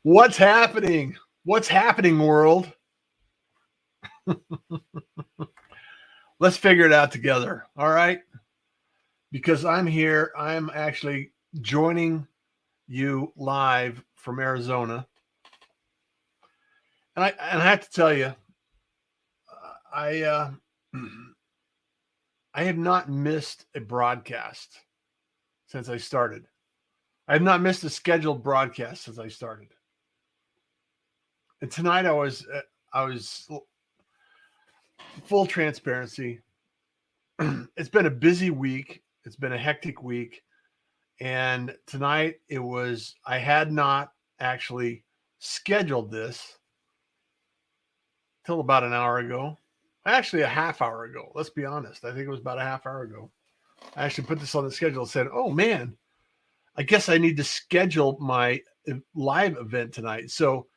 What's happening? What's happening, world? Let's figure it out together. All right. Because I'm here. I'm actually joining you live from Arizona. And I have to tell you, I I have not missed a broadcast since I started. I have not missed a scheduled broadcast since I started. And tonight I was full transparency. It's been a busy week. It's been a hectic week. And tonight I had not actually scheduled this till about an hour ago. Actually, a half hour ago. Let's be honest. I think it was about a half hour ago. I actually put this on the schedule and said, oh man, I guess I need to schedule my live event tonight. So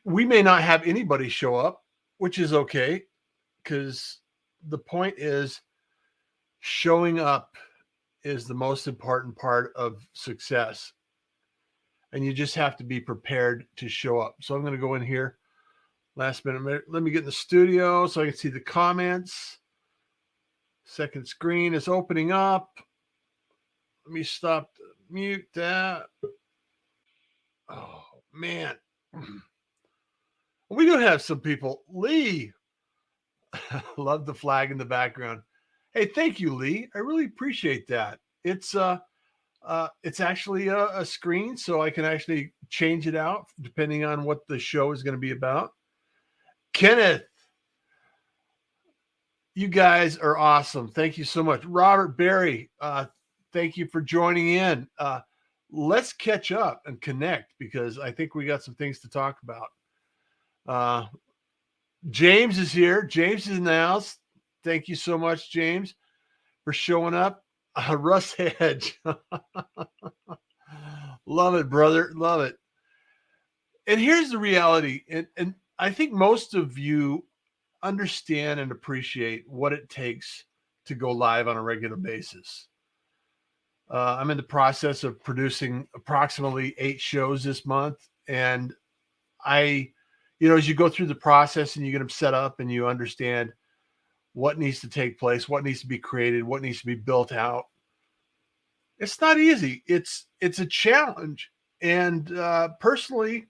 we may not have anybody show up, which is okay because the point is showing up is the most important part of success. And you just have to be prepared to show up. So I'm going to go in here last minute. Let me get in the studio so I can see the comments. Second screen is opening up. Let me stop, mute that. Oh, man. We do have some people. Lee, love the flag in the background. Hey, thank you, Lee. I really appreciate that. It's actually a screen, so I can actually change it out depending on what the show is going to be about. Kenneth, you guys are awesome. Thank you so much. Robert Berry, thank you for joining in. Let's catch up and connect because I think we got some things to talk about. James is here. James is in the house. Thank you so much, James, for showing up. Russ Hedge. Love it, brother. Love it. And here's the reality. And I think most of you understand and appreciate what it takes to go live on a regular basis. I'm in the process of producing approximately 8 shows this month. And as you go through the process and you get them set up and you understand what needs to take place, what needs to be created, what needs to be built out, it's not easy. It's a challenge. And personally,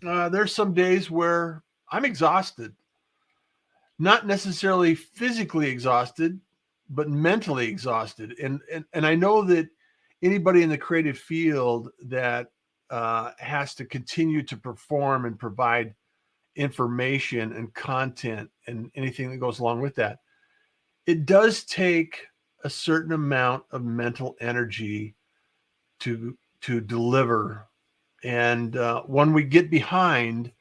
there's some days where I'm exhausted, not necessarily physically exhausted, but mentally exhausted. And I know that anybody in the creative field that has to continue to perform and provide information and content and anything that goes along with that, it does take a certain amount of mental energy to deliver. And when we get behind,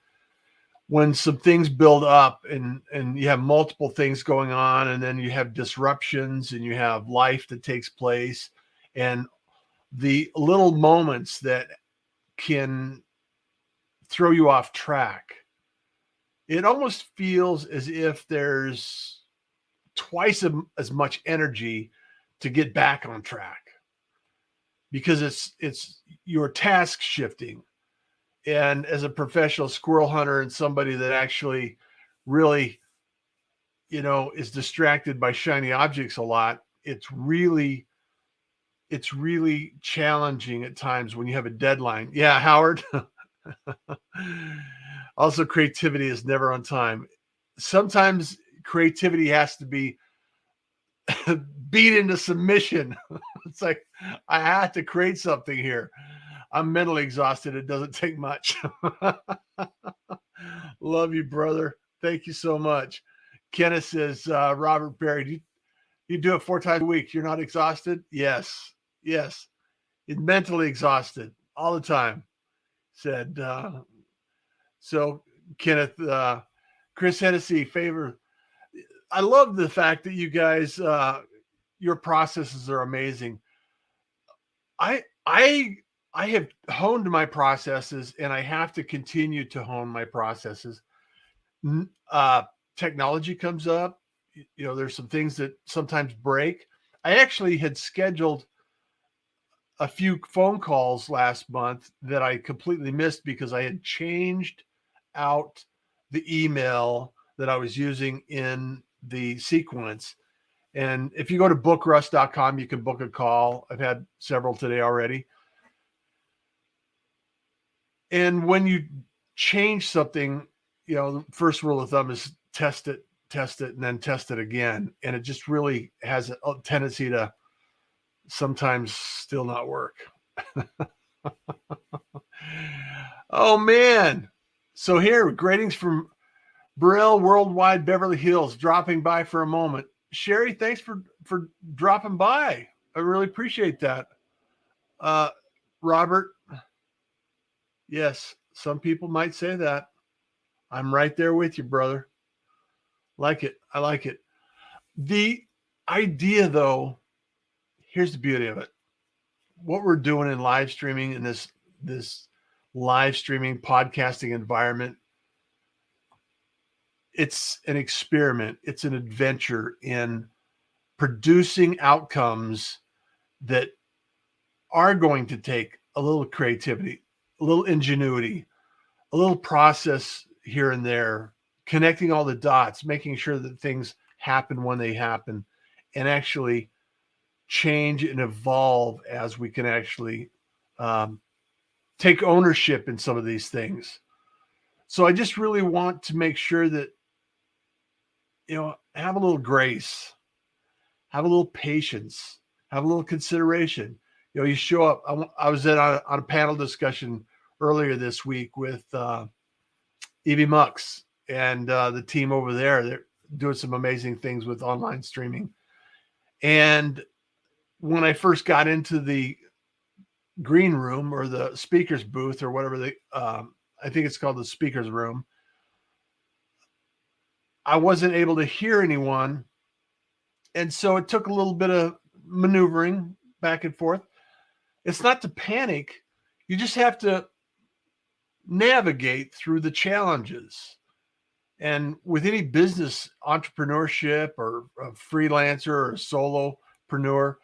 when some things build up and you have multiple things going on, and then you have disruptions and you have life that takes place and the little moments that can throw you off track, it almost feels as if there's twice as much energy to get back on track because it's your task shifting. And as a professional squirrel hunter and somebody that actually really, is distracted by shiny objects a lot, it's really challenging at times when you have a deadline. Yeah, Howard. Also, creativity is never on time. Sometimes creativity has to be beat into submission. It's like, I have to create something here. I'm mentally exhausted. It doesn't take much. Love you, brother. Thank you so much. Kenneth says, Robert Berry, you do it 4 times a week. You're not exhausted? Yes. You're mentally exhausted all the time. Said, so Kenneth, Chris Hennessy, favor. I love the fact that you guys, your processes are amazing. I have honed my processes and I have to continue to hone my processes. Technology comes up, there's some things that sometimes break. I actually had scheduled a few phone calls last month that I completely missed because I had changed out the email that I was using in the sequence. And if you go to bookrust.com, you can book a call. I've had several today already. And when you change something, the first rule of thumb is test it, and then test it again. And it just really has a tendency to sometimes still not work. Oh, man. So here, greetings from Burrell Worldwide Beverly Hills, dropping by for a moment. Sherry, thanks for dropping by. I really appreciate that. Robert, yes, some people might say that. I'm right there with you, brother. Like it. I like it. The idea, though, here's the beauty of it. What we're doing in live streaming in this live streaming podcasting environment, it's an experiment. It's an adventure in producing outcomes that are going to take a little creativity, a little ingenuity, a little process here and there, connecting all the dots, making sure that things happen when they happen, and actually change and evolve as we can actually take ownership in some of these things. So I just really want to make sure that, have a little grace, have a little patience, have a little consideration. You show up. I was on a panel discussion earlier this week with Evie Mux and the team over there. They're doing some amazing things with online streaming. And when I first got into the green room or the speaker's booth or whatever I think it's called the speaker's room, I wasn't able to hear anyone. And so it took a little bit of maneuvering back and forth. It's not to panic. You just have to navigate through the challenges. And with any business entrepreneurship or a freelancer or a solopreneur,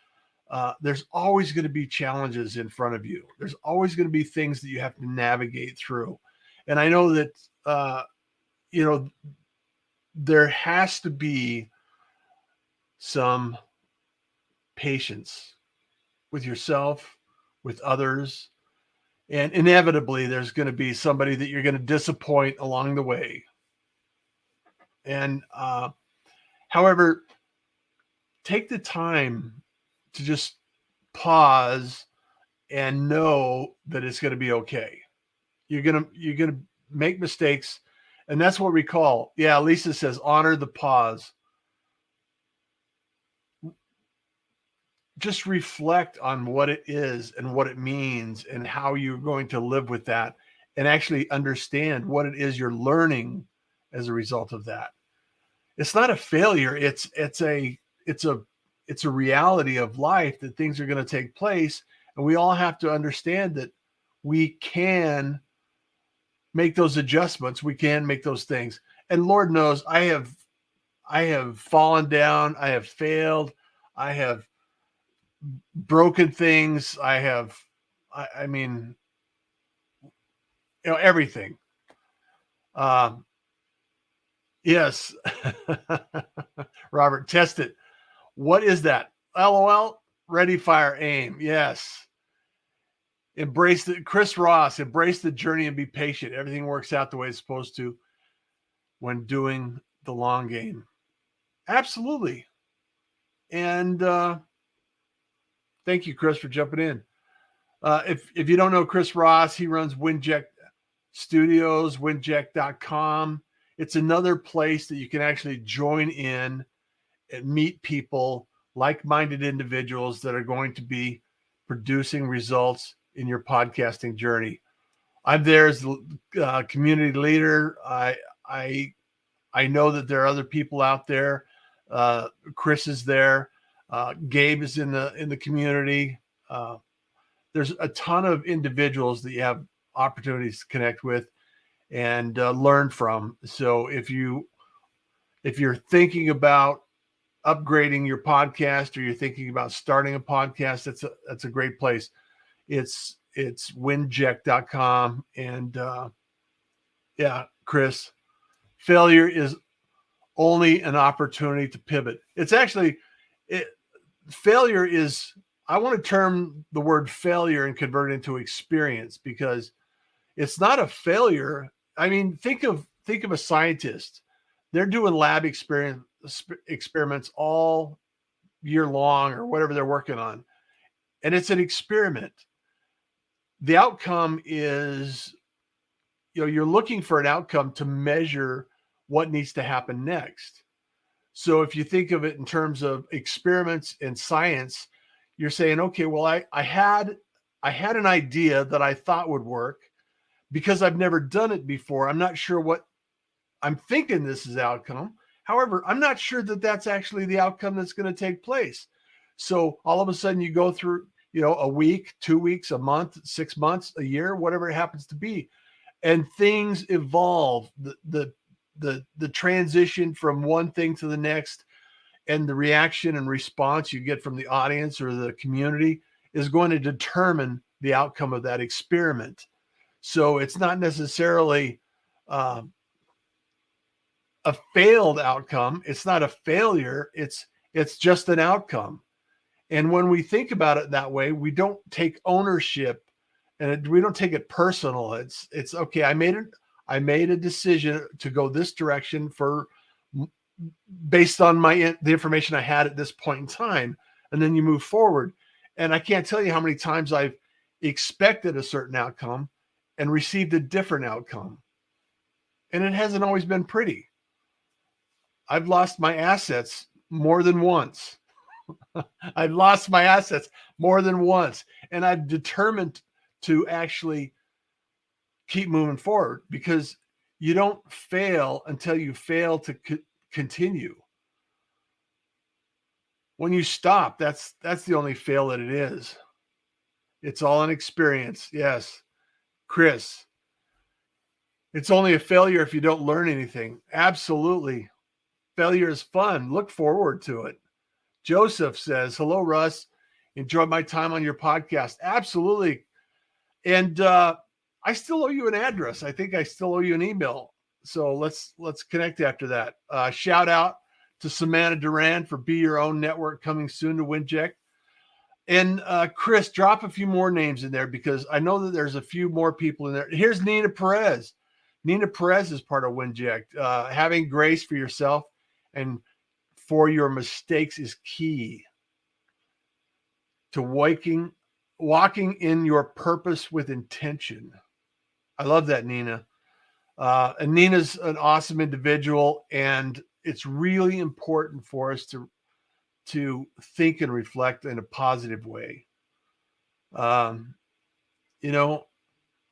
there's always going to be challenges in front of you. There's always going to be things that you have to navigate through. And I know that, there has to be some patience with yourself, with others. And inevitably, there's going to be somebody that you're going to disappoint along the way. And however, take the time to just pause and know that it's going to be okay. You're going to make mistakes. And that's what we call, Lisa says, honor the pause. Just reflect on what it is and what it means and how you're going to live with that and actually understand what it is you're learning as a result of that. It's not a failure. It's a reality of life that things are going to take place. And we all have to understand that we can make those adjustments. We can make those things. And Lord knows I have fallen down. I have failed. I have broken things. I mean, everything. Yes. Robert, test it. What is that? LOL, ready, fire, aim. Yes. Chris Ross, embrace the journey and be patient. Everything works out the way it's supposed to when doing the long game. Absolutely. And thank you, Chris, for jumping in. If you don't know Chris Ross, he runs Winject Studios, winject.com. It's another place that you can actually join in and meet people, like-minded individuals that are going to be producing results in your podcasting journey. I'm there as the community leader. I know that there are other people out there. Chris is there. Gabe is in the community. There's a ton of individuals that you have opportunities to connect with and learn from. So if you're thinking about upgrading your podcast or you're thinking about starting a podcast, that's a great place. It's winject.com. And yeah, Chris, failure is only an opportunity to pivot. It's actually, failure is, I want to term the word failure and convert it into experience, because it's not a failure. I mean, think of a scientist. They're doing lab experiments all year long or whatever they're working on. And it's an experiment. The outcome is, you're looking for an outcome to measure what needs to happen next. So if you think of it in terms of experiments in science, you're saying, okay, well, I had an idea that I thought would work. Because I've never done it before, I'm not sure what I'm thinking this is the outcome. However, I'm not sure that that's actually the outcome that's going to take place. So all of a sudden you go through, a week, 2 weeks, a month, 6 months, a year, whatever it happens to be, and things evolve. The transition from one thing to the next, and the reaction and response you get from the audience or the community is going to determine the outcome of that experiment. So it's not necessarily a failed outcome. It's not a failure. It's just an outcome. And when we think about it that way, we don't take ownership, and we don't take it personal. It's okay. I made a decision to go this direction based on the information I had at this point in time, and then you move forward. And I can't tell you how many times I've expected a certain outcome and received a different outcome. And it hasn't always been pretty. I've lost my assets more than once. I've lost my assets more than once. And I've determined to actually keep moving forward, because you don't fail until you fail to continue. When you stop, that's the only fail that it is. It's all an experience. Yes. Chris, it's only a failure if you don't learn anything. Absolutely. Failure is fun. Look forward to it. Joseph says, hello, Russ. Enjoyed my time on your podcast. Absolutely. And I still owe you an address. I think I still owe you an email. So let's connect after that. Shout out to Samantha Duran for Be Your Own Network, coming soon to WinJect. And Chris, drop a few more names in there, because I know that there's a few more people in there. Here's Nina Perez. Nina Perez is part of WinJect. Having grace for yourself and for your mistakes is key to walking in your purpose with intention. I love that, Nina. And Nina's an awesome individual, and it's really important for us to think and reflect in a positive way.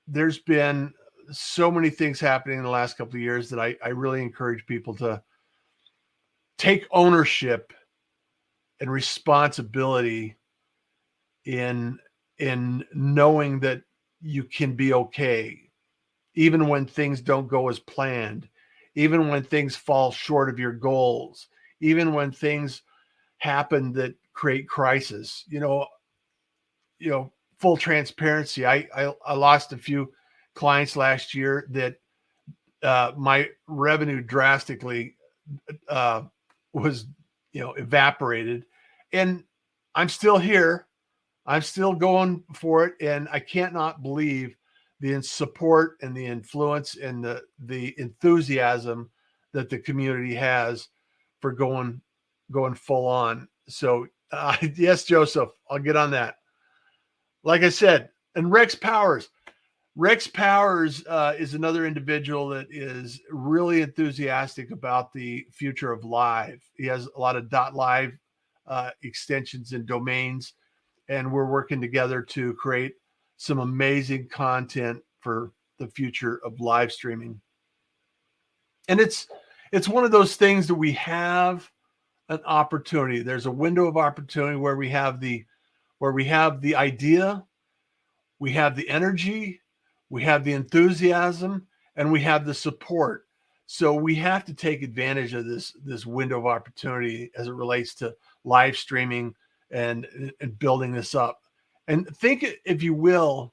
There's been so many things happening in the last couple of years that I really encourage people to take ownership and responsibility in knowing that you can be okay, even when things don't go as planned, even when things fall short of your goals, even when things happen that create crisis. Full transparency. I lost a few clients last year that my revenue drastically was, evaporated, and I'm still here. I'm still going for it. And I can't not believe the support and the influence and the enthusiasm that the community has for going full on. So yes, Joseph, I'll get on that. Like I said, and Rex Powers is another individual that is really enthusiastic about the future of live. He has a lot of .live extensions and domains, and we're working together to create some amazing content for the future of live streaming. And it's one of those things that we have an opportunity. There's a window of opportunity where we have the idea, we have the energy, we have the enthusiasm, and we have the support. So we have to take advantage of this window of opportunity as it relates to live streaming and building this up. And think, if you will,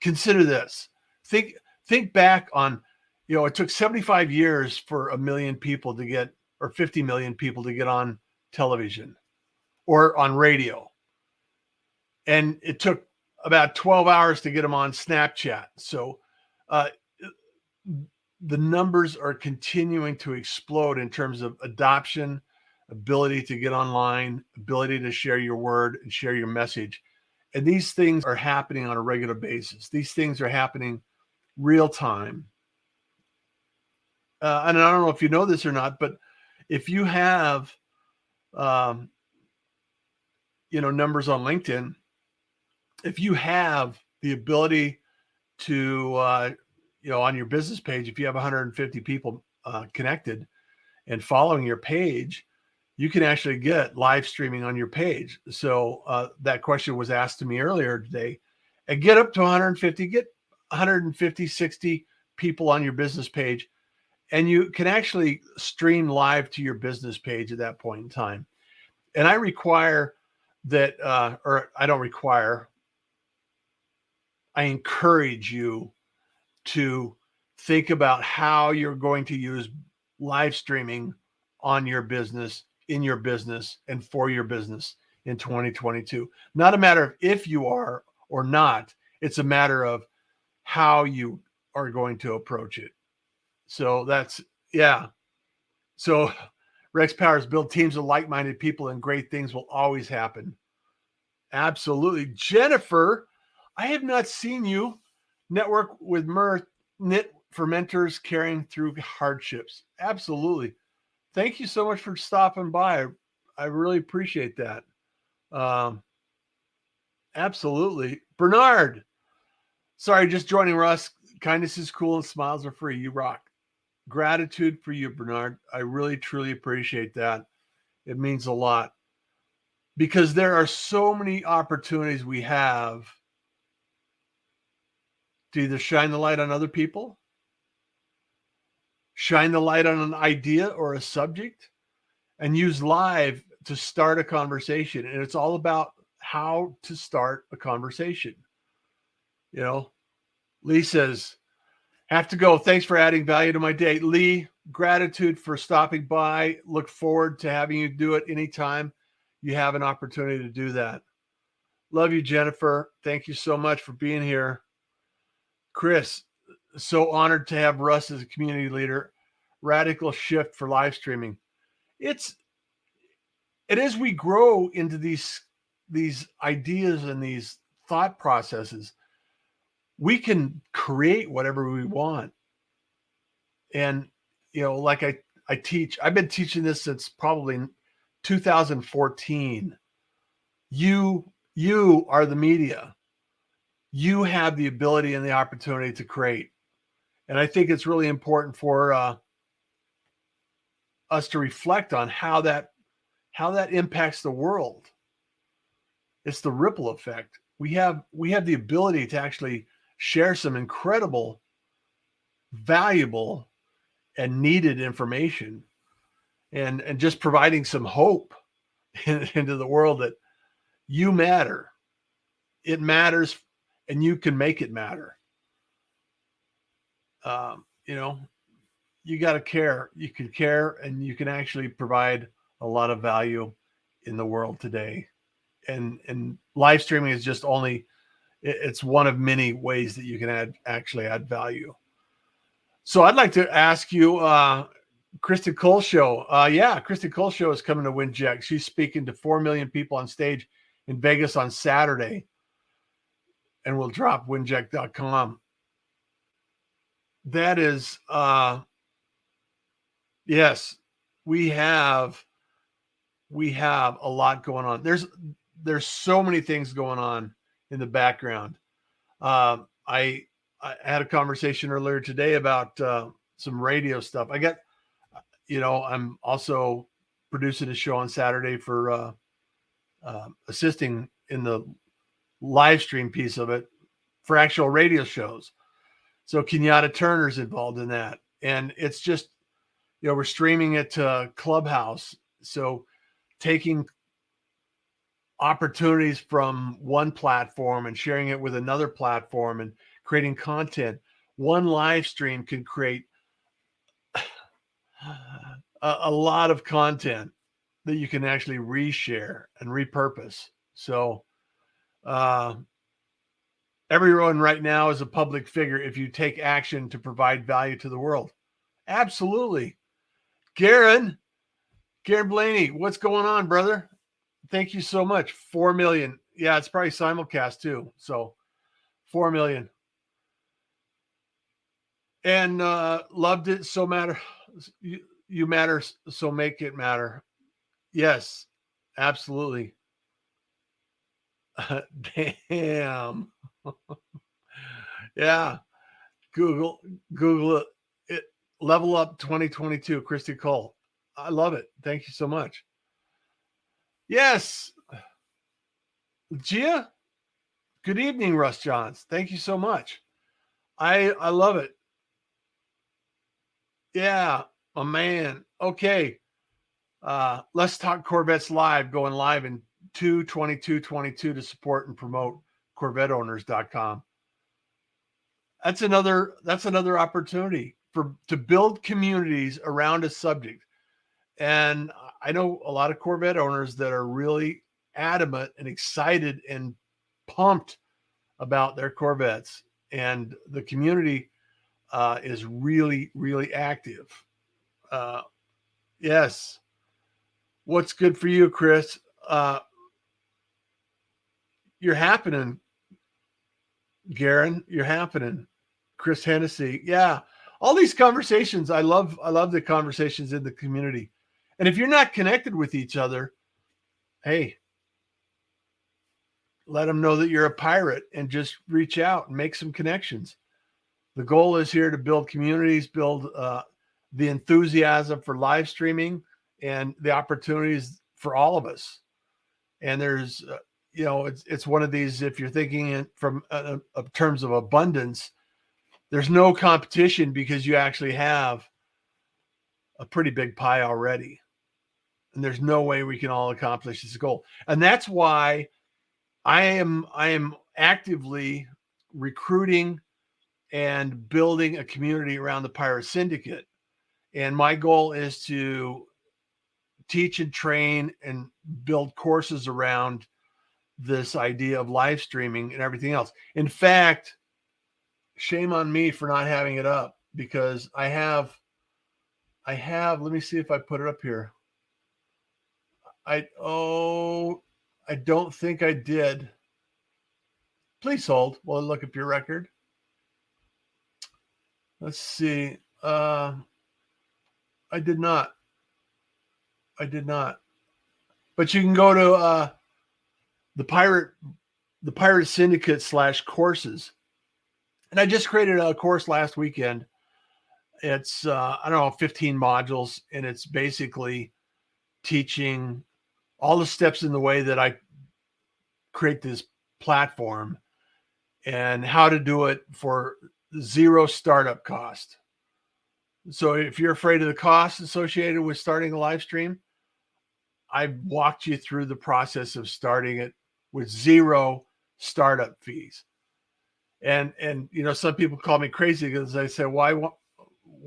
consider this. Think back on, it took 75 years for 1 million people to get, or 50 million people to get on television or on radio. And it took about 12 hours to get them on Snapchat. So the numbers are continuing to explode in terms of adoption, ability to get online, ability to share your word and share your message. And these things are happening on a regular basis. These things are happening real time. And I don't know if you know this or not, but if you have, numbers on LinkedIn, if you have the ability to, on your business page, if you have 150 people connected and following your page, you can actually get live streaming on your page. So that question was asked to me earlier today. And get up to 150, get 150, 60 people on your business page. And you can actually stream live to your business page at that point in time. And I require that, or I don't require, I encourage you to think about how you're going to use live streaming on your business, in your business, and for your business in 2022. Not a matter of if you are or not, it's a matter of how you are going to approach it. So that's, yeah. So Rex Powers, build teams of like-minded people and great things will always happen. Absolutely. Jennifer, I have not seen you. Network with Mirth, knit for mentors carrying through hardships. Absolutely. Thank you so much for stopping by. I really appreciate that. Absolutely. Bernard, sorry, just joining Russ. Kindness is cool and smiles are free. You rock. Gratitude for you, Bernard. I really, truly appreciate that. It means a lot because there are so many opportunities we have to either shine the light on other people, shine the light on an idea or a subject, and use live to start a conversation. And it's all about how to start a conversation. Lee says, have to go. Thanks for adding value to my day. Lee, gratitude for stopping by. Look forward to having you do it anytime you have an opportunity to do that. Love you, Jennifer. Thank you so much for being here. Chris, so honored to have Russ as a community leader. Radical shift for live streaming. It as we grow into these ideas and these thought processes, we can create whatever we want. And, like I teach, I've been teaching this since probably 2014. You are the media. You have the ability and the opportunity to create. And I think it's really important for us to reflect on how that impacts the world. It's the ripple effect. We have the ability to actually share some incredible, valuable, and needed information, and just providing some hope into the world that you matter. It matters, and you can make it matter. You got to care. You can care, and you can actually provide a lot of value in the world today. And live streaming is just it's one of many ways that you can actually add value. So I'd like to ask you, Kristen Coleshow. Kristen Coleshow is coming to WinJect. She's speaking to 4 million people on stage in Vegas on Saturday, and we'll drop winject.com. That is, yes, we have a lot going on. There's so many things going on in the background. I had a conversation earlier today about some radio stuff. I got, I'm also producing a show on Saturday for assisting in the live stream piece of it for actual radio shows. So Kenyatta Turner's involved in that. And it's just, we're streaming it to Clubhouse. So taking opportunities from one platform and sharing it with another platform and creating content. One live stream can create a lot of content that you can actually reshare and repurpose. So everyone right now is a public figure if you take action to provide value to the world. Absolutely. Garen Blaney, what's going on, brother? Thank you so much. 4 million. Yeah, it's probably simulcast too. So 4 million. And loved it. So matter. You matter. So make it matter. Yes, absolutely. Damn. Yeah. Google it. Level Up 2022, Christy Cole. I love it. Thank you so much. Yes. Gia, good evening, Russ Johns. Thank you so much. I love it. Yeah, a man. Okay. Let's Talk Corvettes live, going live in 2/22/22 to support and promote CorvetteOwners.com. That's another opportunity to build communities around a subject. And I know a lot of Corvette owners that are really adamant and excited and pumped about their Corvettes, and the community is really, really active. Yes. What's good for you, Chris? You're happening, Garen. You're happening. Chris Hennessy. Yeah. All these conversations. I love the conversations in the community. And if you're not connected with each other, hey, let them know that you're a pirate and just reach out and make some connections. The goal is here to build communities, build the enthusiasm for live streaming and the opportunities for all of us. And there's, it's one of these, if you're thinking from terms of abundance, there's no competition because you actually have a pretty big pie already. And there's no way we can all accomplish this goal. And that's why I am actively recruiting and building a community around the Pirate Syndicate. And my goal is to teach and train and build courses around this idea of live streaming and everything else. In fact, shame on me for not having it up, because I have, let me see if I put it up here. I don't think I did. Please hold while I look up your record. Let's see. I did not. But you can go to the Pirate Syndicate /courses. And I just created a course last weekend. It's I don't know, 15 modules, and it's basically teaching all the steps in the way that I create this platform and how to do it for zero startup cost. So if you're afraid of the costs associated with starting a live stream, I've walked you through the process of starting it with zero startup fees. And some people call me crazy because I say, why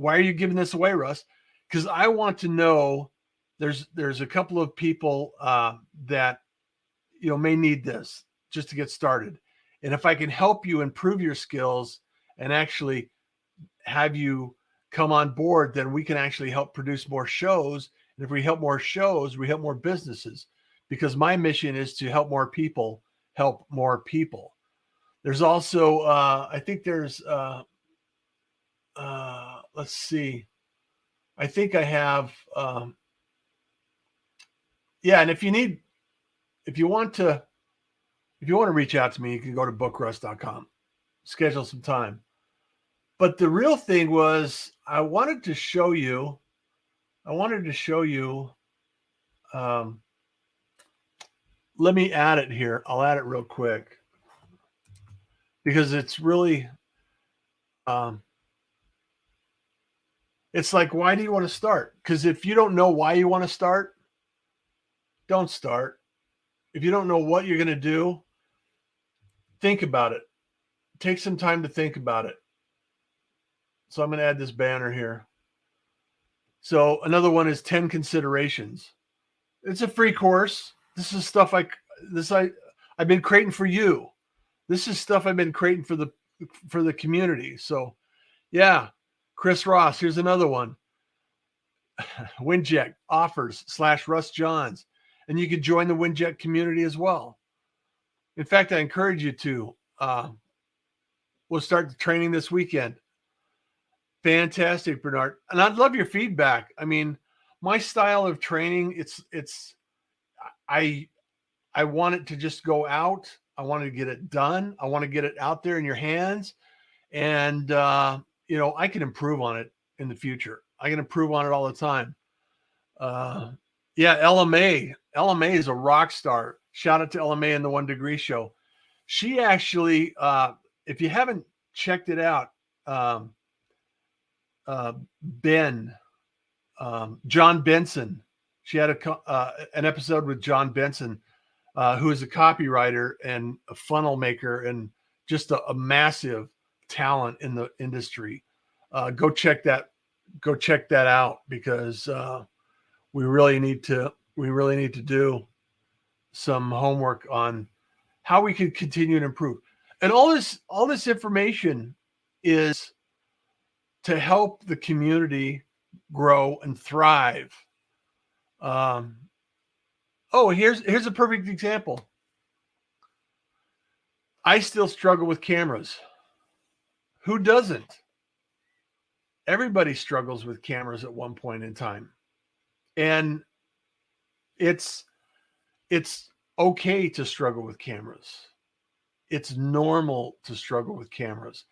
are you giving this away, Russ? Because I want to know there's a couple of people that may need this just to get started. And if I can help you improve your skills and actually have you come on board, then we can actually help produce more shows. And if we help more shows, we help more businesses, because my mission is to help more people help more people. There's also, I think there's, let's see. I think I have, and if you want to reach out to me, you can go to bookruss.com, schedule some time. But the real thing was, I wanted to show you, let me add it here. I'll add it real quick because it's really, it's like, why do you want to start? Because if you don't know why you want to start, don't start. if you don't know what you're going to do, think about it. Take some time to think about it. So I'm going to add this banner here. So another one is 10 considerations. It's a free course. This is stuff I've been creating for you. This is stuff I've been creating for the community. So yeah, Chris Ross, here's another one. Windjet offers /Russ Johns. And you can join the Windjet community as well. In fact, I encourage you to. We'll start the training this weekend. Fantastic, Bernard. And I'd love your feedback. I mean, my style of training, I want it to just go out. I want to get it done. I want to get it out there in your hands. And, I can improve on it in the future. I can improve on it all the time. Ella May. Ella May is a rock star. Shout out to Ella May and the 1 Degree Show. She actually, if you haven't checked it out, John Benson. She had an episode with John Benson, who is a copywriter and a funnel maker and just a massive talent in the industry. Go check that out, because we really need to do some homework on how we can continue to improve. And all this information is to help the community grow and thrive. Here's a perfect example. I still struggle with cameras. Who doesn't? Everybody struggles with cameras at one point in time. And it's okay to struggle with cameras. It's normal to struggle with cameras.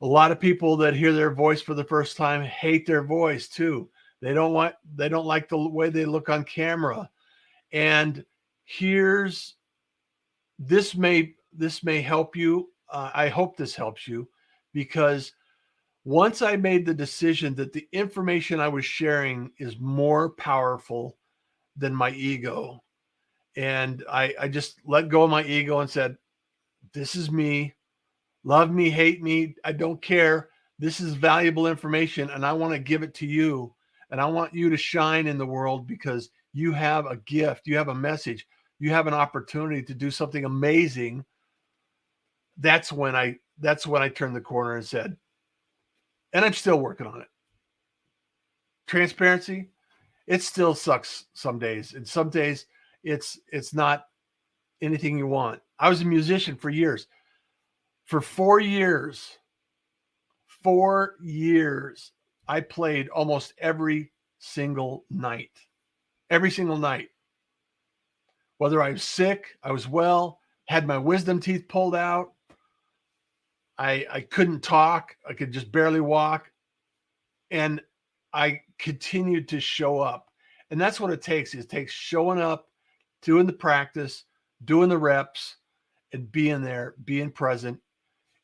A lot of people that hear their voice for the first time hate their voice too. They don't like the way they look on camera. And this may help you. I hope this helps you, because once I made the decision that the information I was sharing is more powerful than my ego, and I just let go of my ego and said, this is me. Love me, hate me, I don't care. This is valuable information, and I want to give it to you. And I want you to shine in the world, because you have a gift, you have a message, you have an opportunity to do something amazing. That's when I turned the corner and said, and I'm still working on it. Transparency, it still sucks some days. And some days it's not anything you want. I was a musician for years. For 4 years, I played almost every single night. Every single night. Whether I was sick, I was well, had my wisdom teeth pulled out, I couldn't talk, I could just barely walk, and I continued to show up. And that's what it takes. It takes showing up, doing the practice, doing the reps, and being there, being present,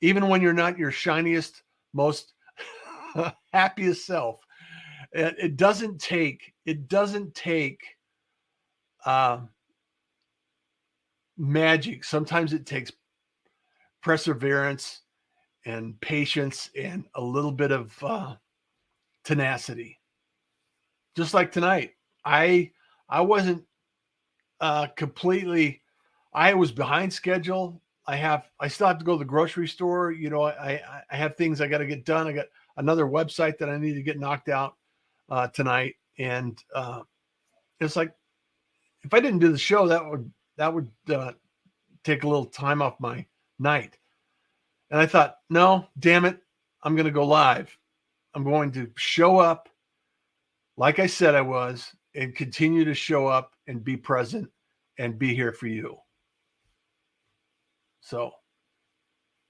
even when you're not your shiniest, most happiest self. It doesn't take magic. Sometimes it takes perseverance and patience and a little bit of tenacity. Just like tonight, I wasn't completely. I was behind schedule. I still have to go to the grocery store. I have things I got to get done. I got another website that I need to get knocked out tonight, and it's like, if I didn't do the show, that would take a little time off my night. And I thought, no, damn it, I'm going to go live. I'm going to show up like I said I was, and continue to show up and be present and be here for you. So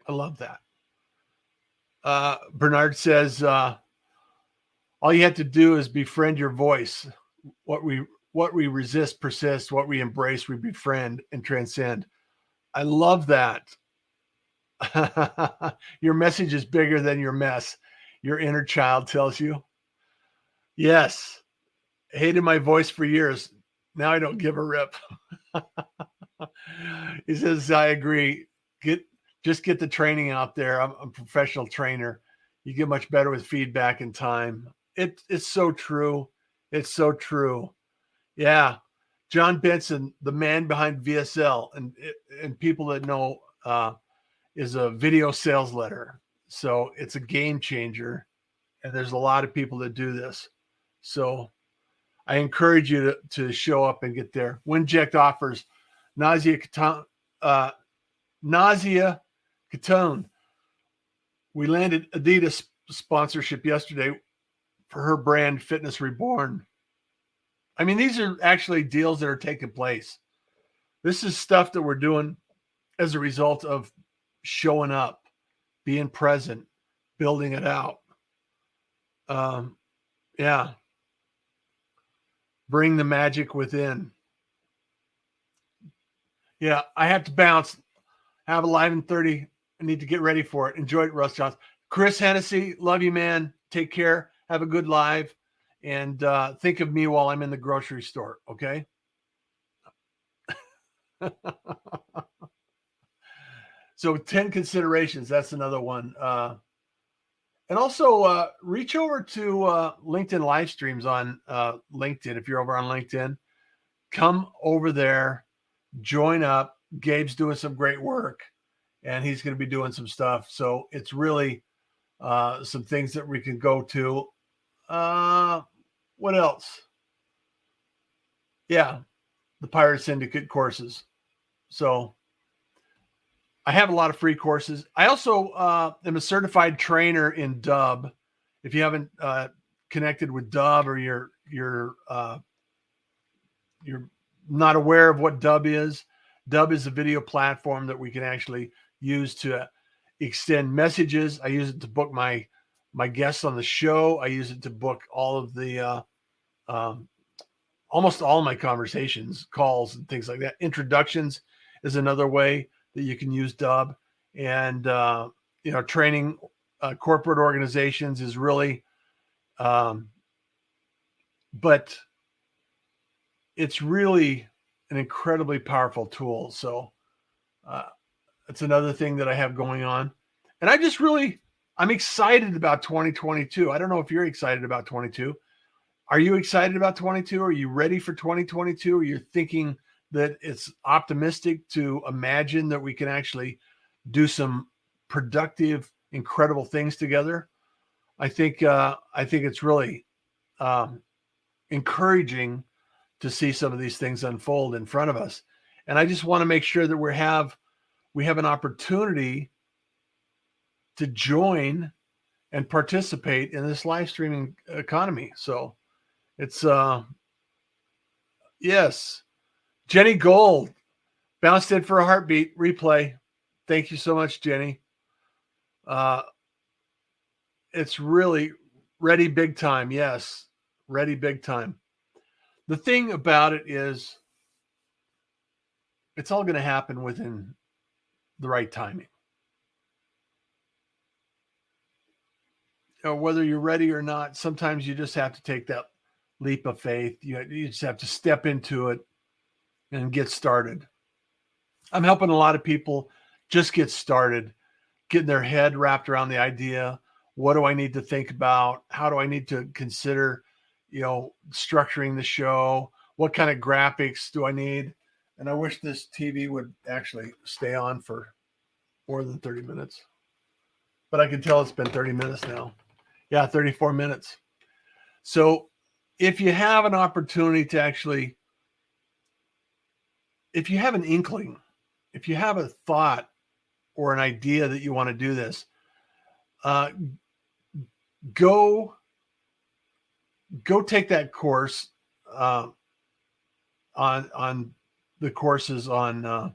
I love that. Bernard says, all you have to do is befriend your voice. What we resist persists. What we embrace, we befriend and transcend. I love that. Your message is bigger than your mess. Your inner child tells you. Yes. Hated my voice for years. Now I don't give a rip. He says, I agree. Just get the training out there. I'm a professional trainer. You get much better with feedback and time. It's so true. It's so true. Yeah. John Benson, the man behind VSL and people that know, is a video sales letter. So it's a game changer. And there's a lot of people that do this. So I encourage you to show up and get there. Winject offers Nausea Catone. We landed Adidas sponsorship yesterday for her brand Fitness Reborn. I mean, these are actually deals that are taking place. This is stuff that we're doing as a result of showing up, being present, building it out. Yeah. Bring the magic within. Yeah, I have to bounce. Have a live in 30. I need to get ready for it. Enjoy it, Russ Johnson. Chris Hennessy, love you, man. Take care. Have a good live. And think of me while I'm in the grocery store, okay? So 10 considerations. That's another one. And also reach over to LinkedIn live streams on LinkedIn. If you're over on LinkedIn, come over there, join up. Gabe's doing some great work, and he's going to be doing some stuff. So it's really some things that we can go to. What else? Yeah, the Pirate Syndicate courses. So I have a lot of free courses. I also am a certified trainer in Dub. If you haven't connected with Dub, or you're not aware of what Dub is a video platform that we can actually use to extend messages. I use it to book my guests on the show. I use it to book all of the almost all my conversations, calls, and things like that. Introductions is another way that you can use Dub. And training corporate organizations is really but it's really an incredibly powerful tool. So it's another thing that I have going on. And I'm excited about 2022. I don't know if you're excited about 22. Are you excited about 22? Are you ready for 2022? Are you thinking that it's optimistic to imagine that we can actually do some productive, incredible things together? I think it's really encouraging to see some of these things unfold in front of us. And I just want to make sure that we have an opportunity to join and participate in this live streaming economy. So it's yes. Jenny Gold bounced in for a heartbeat replay. Thank you so much, Jenny. It's really ready big time. Yes, ready big time. The thing about it is it's all going to happen within the right timing. Whether you're ready or not, sometimes you just have to take that leap of faith. You just have to step into it and get started. I'm helping a lot of people just get started, getting their head wrapped around the idea. What do I need to think about? How do I need to consider, structuring the show? What kind of graphics do I need? And I wish this TV would actually stay on for more than 30 minutes. But I can tell it's been 30 minutes now. Yeah, 34 minutes. So if you have an opportunity to actually, if you have an inkling, if you have a thought or an idea that you want to do this, go take that course on the courses on. Now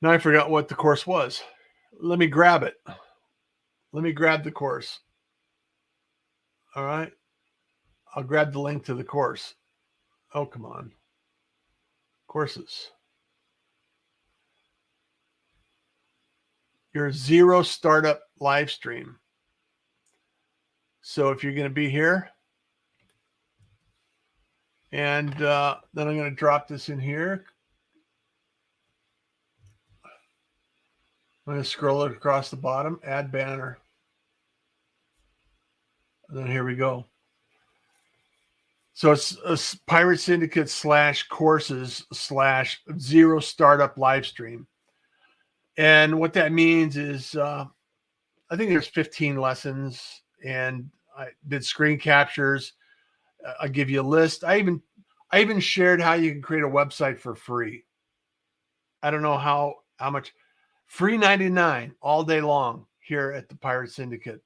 I forgot what the course was. Let me grab it. Let me grab the course. All right. I'll grab the link to the course. Oh, come on. Courses. Your Zero Startup live stream. So if you're going to be here And then I'm going to drop this in here. I'm going to scroll it across the bottom, add banner. And then here we go. So it's a Pirate Syndicate /courses/0 startup live stream. And what that means is I think there's 15 lessons, and I did screen captures. I give you a list. I even shared how you can create a website for free. I don't know how much. Free 99 all day long here at the Pirate Syndicate.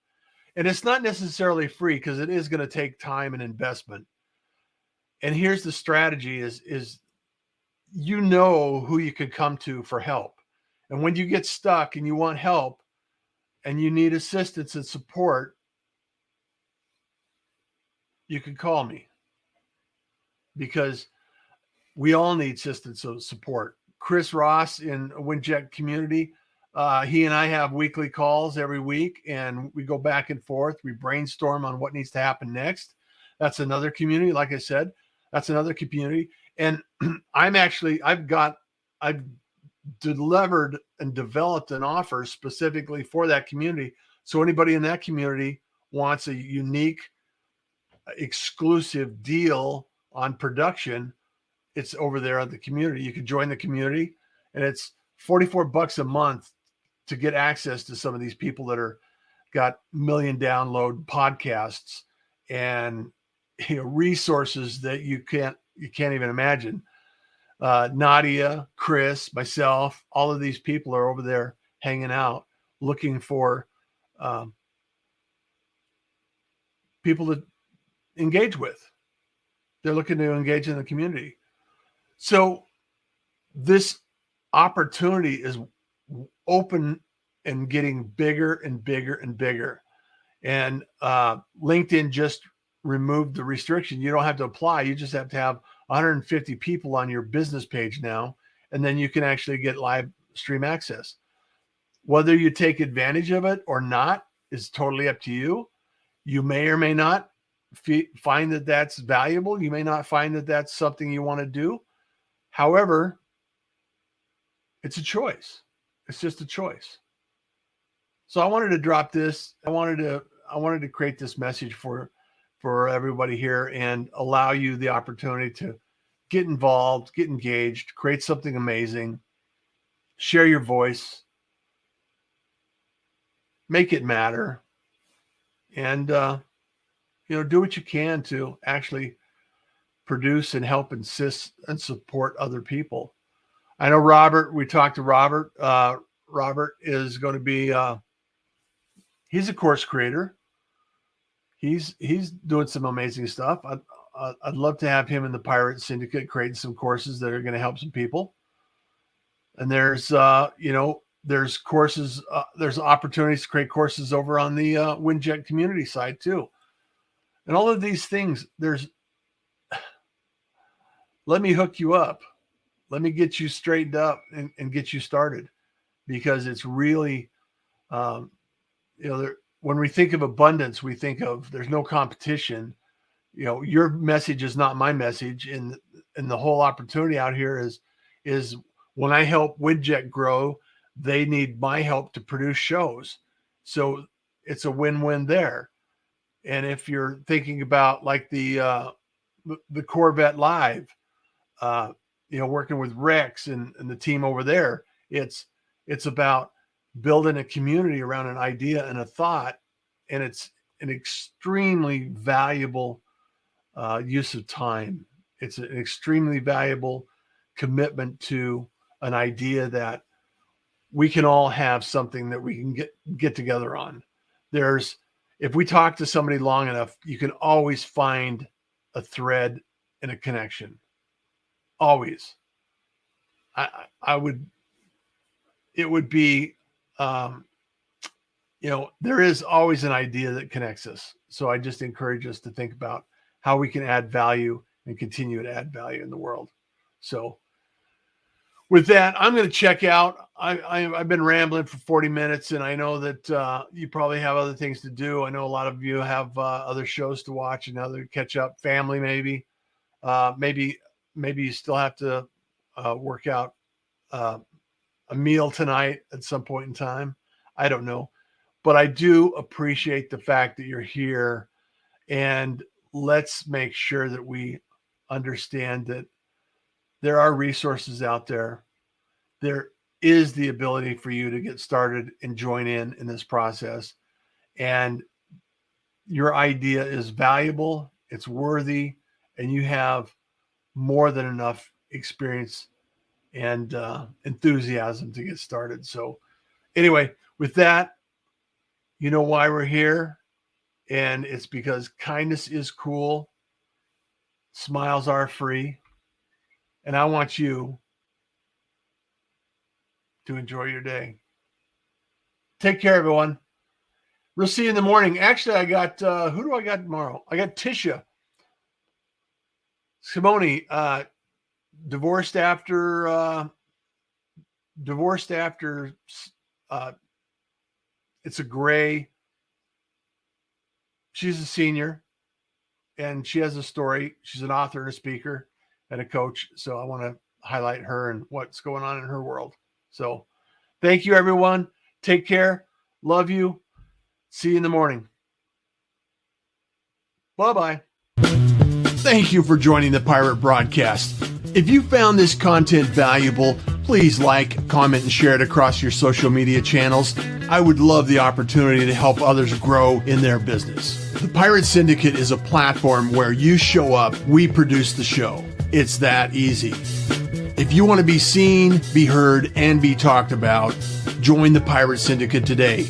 And it's not necessarily free because it is going to take time and investment. And here's the strategy is you know who you could come to for help. And when you get stuck and you want help and you need assistance and support, you can call me, because we all need assistance and support. Chris Ross in Windjet community, he and I have weekly calls every week, and we go back and forth. We brainstorm on what needs to happen next. That's another community. Like I said, that's another community. And I've delivered and developed an offer specifically for that community. So anybody in that community wants a unique, exclusive deal on production, it's over there on the community. You can join the community, and it's $44 a month to get access to some of these people that are got million download podcasts and resources that you can't even imagine. Nadia, Chris, myself, all of these people are over there hanging out, looking for people to engage with. They're looking to engage in the community. So this opportunity is open and getting bigger and bigger and bigger. And LinkedIn just removed the restriction. You don't have to apply. You just have to have 150 people on your business page now, and then you can actually get live stream access. Whether you take advantage of it or not is totally up to you. You may or may not find that that's valuable. You may not find that that's something you want to do. However, it's a choice. It's just a choice. So I wanted to drop this. I wanted to create this message for everybody here and allow you the opportunity to get involved, get engaged, create something amazing, share your voice, make it matter, and do what you can to actually produce and help assist and support other people. I know Robert, we talked to Robert. Robert is going to be, he's a course creator. He's doing some amazing stuff. I'd love to have him in the Pirate Syndicate creating some courses that are going to help some people. And there's, there's courses, there's opportunities to create courses over on the Windjet community side too. And all of these things, let me hook you up. Let me get you straightened up and get you started, because it's really, when we think of abundance, we think of there's no competition. Your message is not my message, and the whole opportunity out here is when I help Windjet grow, they need my help to produce shows. So it's a win-win there. And if you're thinking about like the Corvette Live, working with Rex and the team over there, it's about building a community around an idea and a thought, and it's an extremely valuable use of time. It's an extremely valuable commitment to an idea that we can all have something that we can get together on. If we talk to somebody long enough, you can always find a thread and a connection. Always. It would be, there is always an idea that connects us. So I just encourage us to think about how we can add value and continue to add value in the world. So with that, I'm going to check out. I've been rambling for 40 minutes, and I know that you probably have other things to do. I know a lot of you have other shows to watch and other catch up, family maybe. Maybe you still have to work out a meal tonight at some point in time. I don't know. But I do appreciate the fact that you're here, and let's make sure that we understand that there are resources out there. There is the ability for you to get started and join in this process. And your idea is valuable, it's worthy, and you have more than enough experience and enthusiasm to get started. So anyway, with that, you know why we're here, and it's because kindness is cool, smiles are free, and I want you to enjoy your day. Take care, everyone. We'll see you in the morning. Actually, I got, who do I got tomorrow? I got Tisha Simone, divorced after, it's a gray. She's a senior, and she has a story. She's an author and a speaker and a coach. So I want to highlight her and what's going on in her world. So thank you, everyone. Take care. Love you. See you in the morning. Bye-bye. Thank you for joining the Pirate Broadcast. If you found this content valuable, please like, comment, and share it across your social media channels. I would love the opportunity to help others grow in their business. The Pirate Syndicate is a platform where you show up, we produce the show. It's that easy. If you want to be seen, be heard, and be talked about, join the Pirate Syndicate today.